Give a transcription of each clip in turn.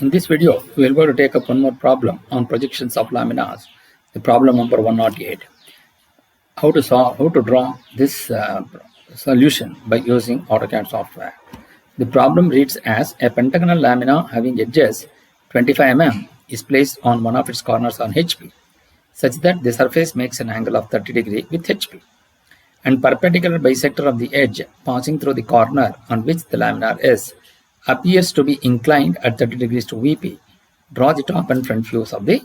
In this video, we are going to take up one more problem on projections of laminas, the problem number 108. How to draw this solution by using AutoCAD software. The problem reads as a pentagonal lamina having edges 25 mm is placed on one of its corners on HP, such that the surface makes an angle of 30 degrees with HP, and perpendicular bisector of the edge passing through the corner on which the laminar is appears to be inclined at 30 degrees to VP. Draw the top and front views of the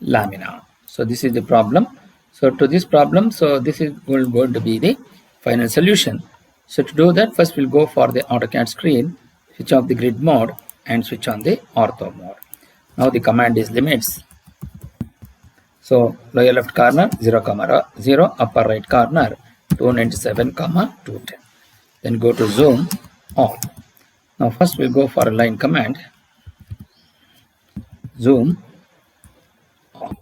lamina. So this is the problem. So to this problem, this is going to be the final solution. So to do that, first we'll go for the AutoCAD screen, switch off the grid mode and switch on the ortho mode. Now the command is limits. So lower left corner 0, upper right corner 297, 210. Then go to zoom all. Now first we'll go for a line command, zoom all.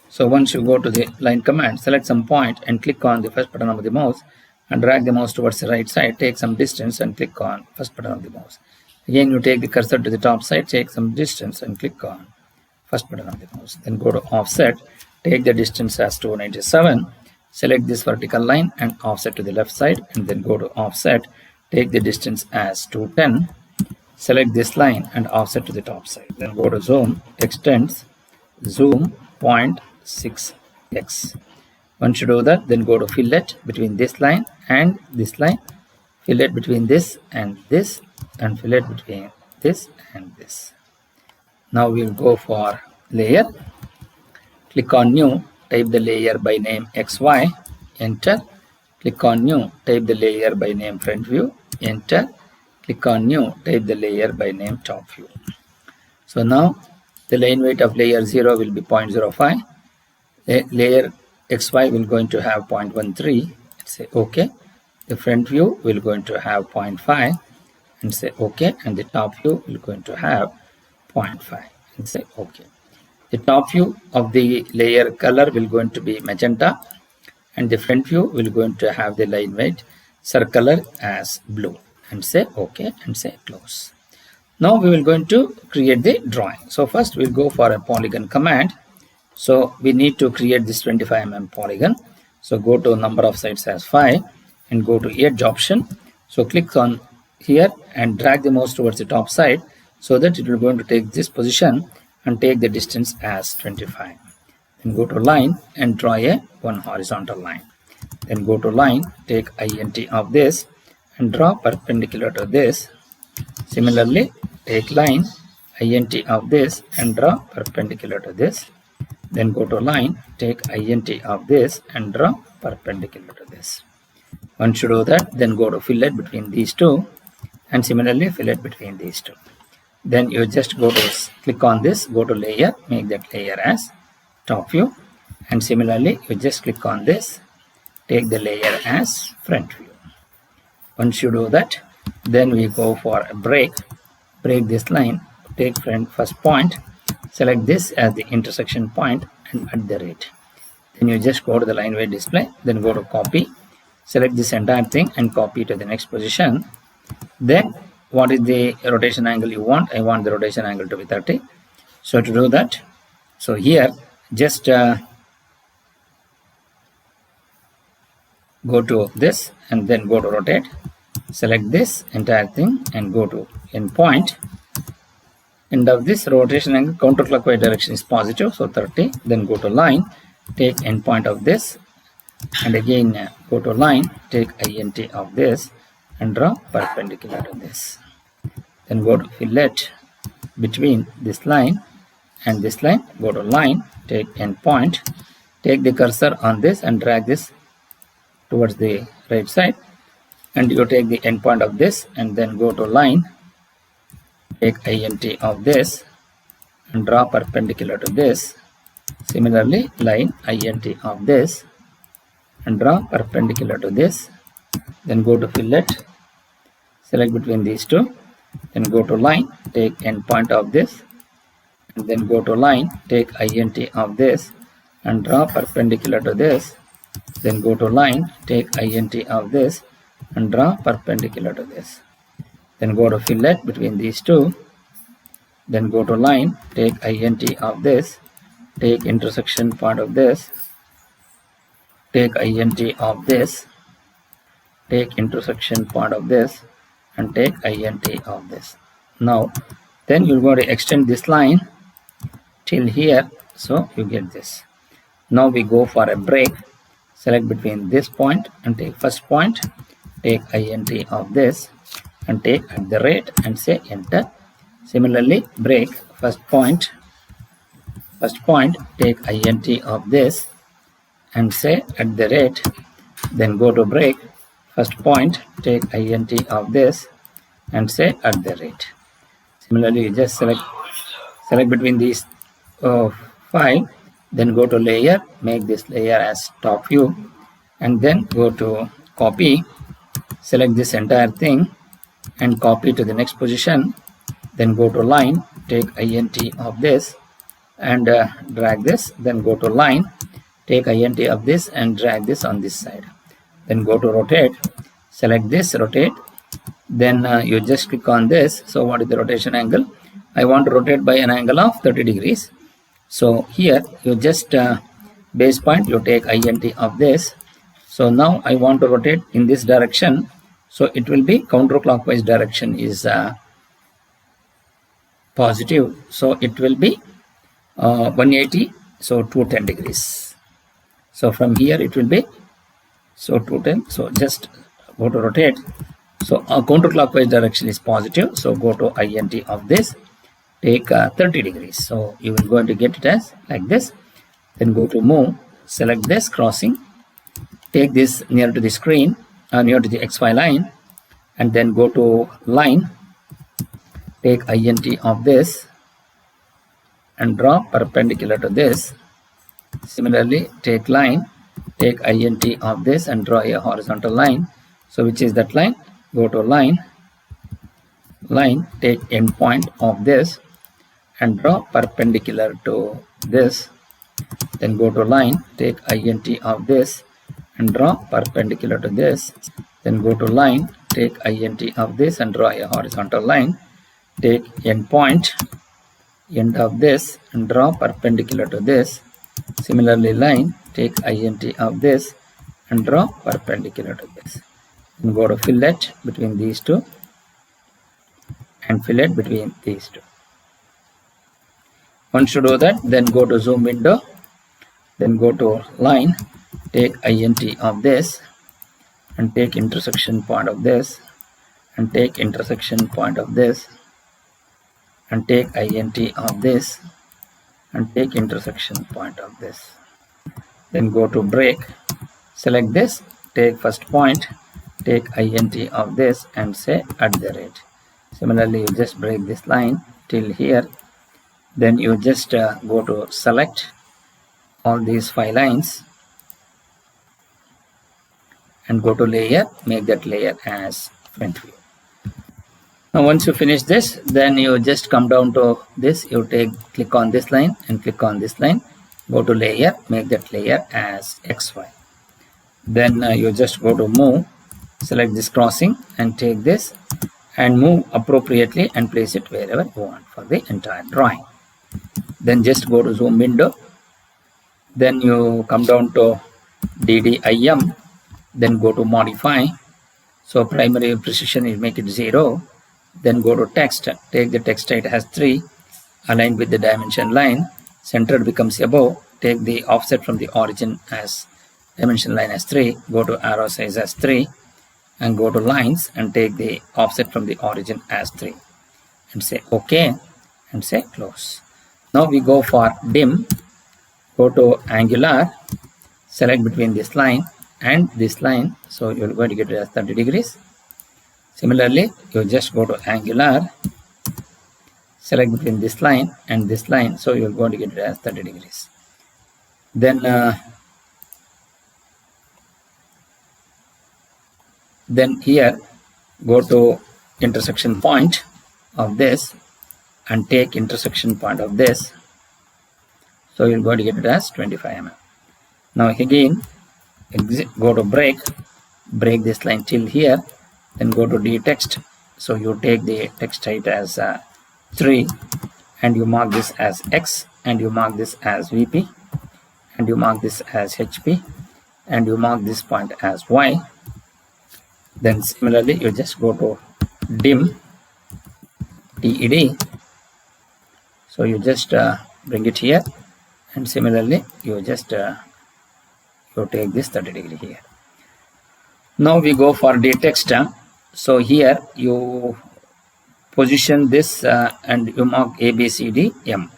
So once you go to the line command, select some point and click on the first button of the mouse and drag the mouse towards the right side, take some distance and click on first button of the mouse. Again you take the cursor to the top side, take some distance and click on first button of the mouse. Then go to offset, take the distance as 297, select this vertical line and offset to the left side, and then go to offset, take the distance as 210, select this line and offset to the top side. Then go to zoom, extends, zoom 0.6x. Once you do that, then go to fillet between this line and this line, fillet between this, and fillet between this and this. Now we'll go for layer, click on new, type the layer by name XY, enter. Click on new, type the layer by name front view, enter. Click on new, type the layer by name top view. So now the line weight of layer 0 will be 0.05. Layer XY will going to have 0.13. Say OK. The front view will going to have 0.5 and say OK. And the top view will going to have 0.5 and say OK. The top view of the layer color will going to be magenta, and the front view will going to have the line weight circular as blue, and say OK and say close. Now we will going to create the drawing. So first we'll go for a polygon command. So we need to create this 25 mm polygon. So go to number of sides as 5 and go to edge option. So click on here and drag the mouse towards the top side so that it will going to take this position and take the distance as 25. Then go to line and draw one horizontal line. Then go to line, take int of this and draw perpendicular to this. Similarly, take line, int of this and draw perpendicular to this. Then go to line, take int of this and draw perpendicular to this. Once you do that, then go to fillet between these two and similarly fillet between these two. Then you just go to click on this, go to layer, make that layer as top view, and similarly you just click on this, take the layer as front view. Once you do that, then we go for a break this line, take first point, select this as the intersection point and at the rate. Then you just go to the line weight display, then go to copy, select this entire thing and copy to the next position. Then what is the rotation angle you want? I want the rotation angle to be 30. So to do that, so here just go to this and then go to rotate, select this entire thing and go to end point. End of this rotation angle counterclockwise direction is positive, so 30. Then go to line, take end point of this and again go to line, take int of this and draw perpendicular to this. Then go to fillet between this line and this line, go to line, take end point, take the cursor on this and drag this towards the right side, and you take the end point of this and then go to line, take int of this and draw perpendicular to this. Similarly, line int of this and draw perpendicular to this. Then go to fillet, select between these two, then go to line, take end point of this and then go to line, take int of this and draw perpendicular to this. Then go to line, take int of this and draw perpendicular to this. Then go to fillet between these two then go to line, take int of this, take intersection point of this, take int of this, take intersection point of this, and take int of this. Now then you're going to extend this line till here, so you get this. Now we go for a break, select between this point and take first point, take int of this and take at the rate and say enter. Similarly break first point, take int of this and say at the rate, then go to break first point, take int of this and say at the rate. Similarly you just select between these 5, then go to layer, make this layer as top view, and then go to copy, select this entire thing and copy to the next position, then go to line, take int of this and drag this, then go to line, take int of this and drag this on this side, then go to rotate, select this, rotate, then you just click on this. So what is the rotation angle? I want to rotate by an angle of 30 degrees. So here you just base point, you take int of this. So now I want to rotate in this direction, so it will be counterclockwise direction is positive, so it will be 180, so 210 degrees. So from here it will be so 210. So just go to rotate, so counterclockwise direction is positive, so go to int of this, take 30 degrees. So you will going to get it as like this. Then go to move, select this crossing, take this near to the screen, near to the XY line, and then go to line, take int of this and draw perpendicular to this. Similarly take line, take int of this and draw a horizontal line. So which is that line? Go to line, take endpoint of this and draw perpendicular to this. Then go to line, take int of this and draw perpendicular to this. Then go to line, take int of this and draw a horizontal line. Take endpoint, end of this and draw perpendicular to this. Similarly line, take int of this and draw perpendicular to this. Then go to fillet between these two and fillet between these two. Once you do that, then go to zoom window, then go to line, take int of this and take intersection point of this and take intersection point of this and take int of this and take intersection point of this. Then go to break, select this, take first point, take int of this and say at the rate. Similarly you just break this line till here, then you just go to select all these 5 lines and go to layer, make that layer as front view. Now once you finish this, then you just come down to this, you click on this line and click on this line, go to layer, make that layer as XY. Then you just go to move, select this crossing and take this and move appropriately and place it wherever you want for the entire drawing. Then just go to zoom window, then you come down to DDIM, then go to modify. So primary precision is make it 0. Then go to text, take the text height as 3, align with the dimension line, centered becomes above, take the offset from the origin as dimension line as 3, go to arrow size as 3 and go to lines and take the offset from the origin as 3 and say OK and say close. Now we go for dim, go to angular, select between this line and this line, so you're going to get it as 30 degrees. Similarly you just go to angular, select between this line and this line, so you're going to get it as 30 degrees. Then here go to intersection point of this and take intersection point of this, so you're going to get it as 25 mm. Now again go to break this line till here, then go to D text, so you take the text height as 3 and you mark this as X, and you mark this as VP, and you mark this as HP, and you mark this point as Y. Then similarly you just go to dim TED, so you just bring it here, and similarly you just you take this 30 degree here. Now we go for D-text. So here you position this and you mark A, B, C, D, M.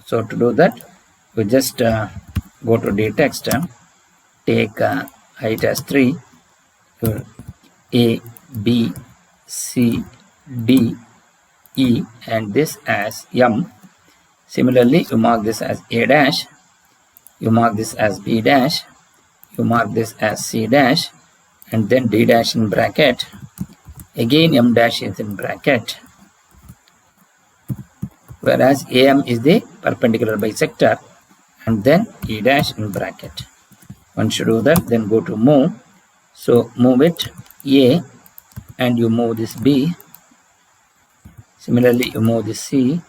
So to do that, you just go to D-text, take height as 3, A, B, C, D, E, and this as M. Similarly, you mark this as A dash, you mark this as B dash, you mark this as C dash, and then D dash in bracket. Again M dash is in bracket, whereas AM is the perpendicular bisector, and then E dash in bracket. Once you do that, then go to move. So move it A, and you move this B. Similarly, you move this C,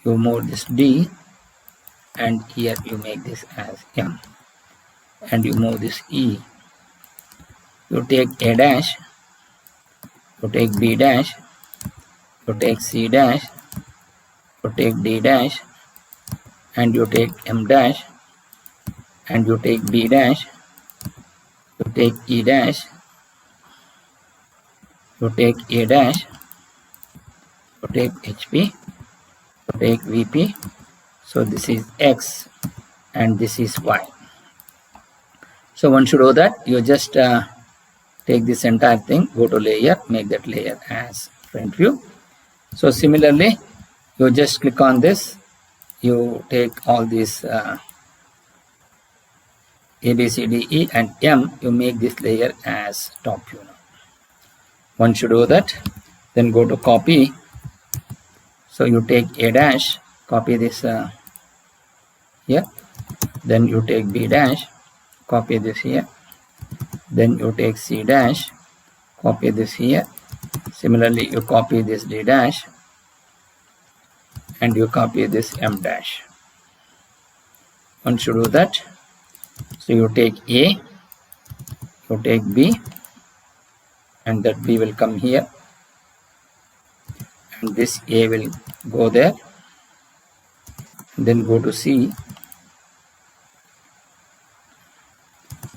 you move this D, and here you make this as M, and you move this E. You take A dash, you take B dash, you take C dash, you take D dash, and you take M dash, and you take B dash, you take E dash, you take A dash, you take HP, you take VP. So this is X and this is Y. So once you do that, you just take this entire thing, go to layer, make that layer as front view. So similarly, you just click on this, you take all these A, B, C, D, E and M, you make this layer as top view now. Once you do that, then go to copy. So you take A dash, copy this here, then you take B dash, copy this here, then you take C dash, copy this here. Similarly, you copy this D dash, and you copy this M dash. Once you do that, so you take A, you take B, and that B will come here, and this A will go there, then go to C,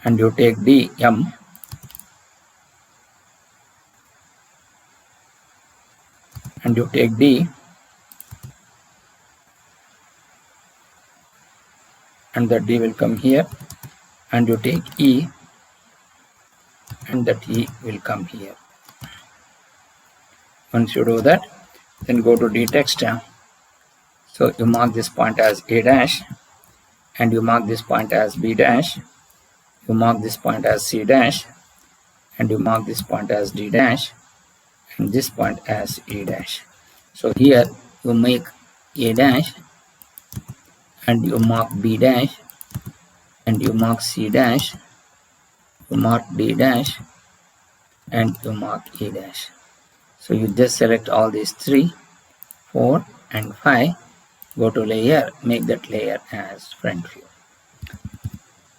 and you take D, M, and you take D, and that D will come here, and you take E, and that E will come here. Once you do that, then go to D-text. So you mark this point as A dash, and you mark this point as B dash, you mark this point as C dash, and you mark this point as D dash, and this point as E dash. So here you make A dash, and you mark B dash, and you mark C dash, you mark D dash, and you mark E dash. So you just select all these 3, 4 and 5, go to layer, make that layer as front view.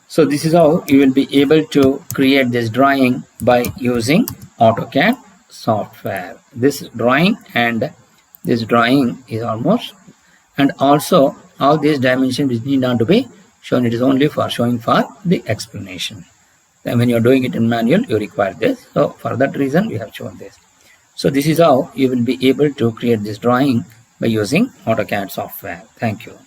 So this is how you will be able to create this drawing by using AutoCAD software. This drawing and this drawing is almost, and also all these dimensions which need not to be shown, it is only for showing for the explanation. Then when you are doing it in manual, you require this. So for that reason we have shown this. So this is how you will be able to create this drawing by using AutoCAD software. Thank you.